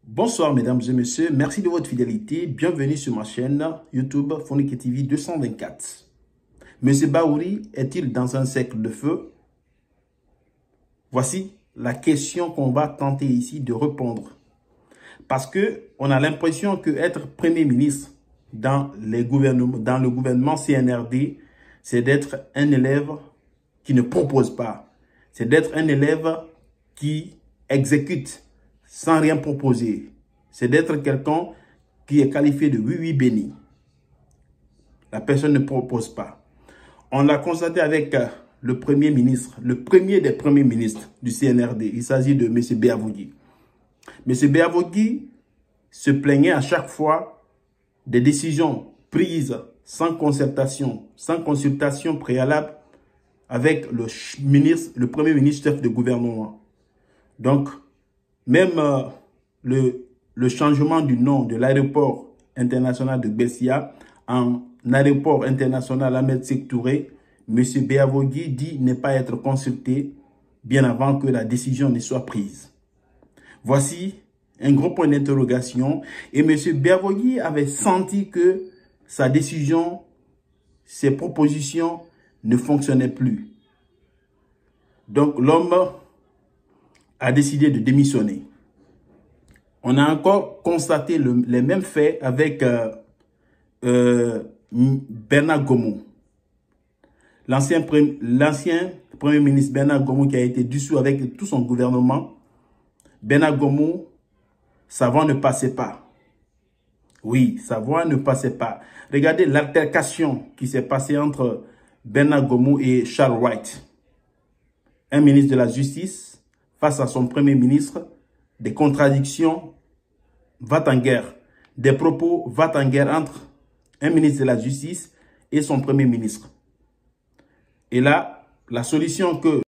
Bonsoir mesdames et messieurs, merci de votre fidélité. Bienvenue sur ma chaîne YouTube Fonike TV 224. Monsieur Bahouri est-il dans un cercle de feu? Voici la question qu'on va tenter ici de répondre. Parce que on a l'impression que être Premier ministre dans le gouvernement CNRD, c'est d'être un élève qui ne propose pas. C'est d'être un élève qui exécute sans rien proposer. C'est d'être quelqu'un qui est qualifié de oui béni. La personne ne propose pas. On l'a constaté avec le Premier ministre, le premier des premiers ministres du CNRD. Il s'agit de M. Béavougui. M. Béavougui se plaignait à chaque fois des décisions prises sans concertation, sans consultation préalable avec le Premier ministre chef de gouvernement. Donc, même le changement du nom de l'aéroport international de Bessia en aéroport international Ahmed Sékou Touré, M. Béavougui dit ne pas être consulté bien avant que la décision ne soit prise. Voici un gros point d'interrogation. Et M. Béavougui avait senti que sa décision, ses propositions ne fonctionnaient plus. Donc l'homme a décidé de démissionner. On a encore constaté les mêmes faits avec Bernard Gomou. L'ancien Premier ministre Bernard Gomou qui a été dissous avec tout son gouvernement. Bernard Gomou, sa voix ne passait pas. Oui, sa voix ne passait pas. Regardez l'altercation qui s'est passée entre Bernard Gomou et Charles White, un ministre de la Justice, face à son Premier ministre, des contradictions va en guerre, des propos va en guerre entre un ministre de la Justice et son Premier ministre. Et là, la solution que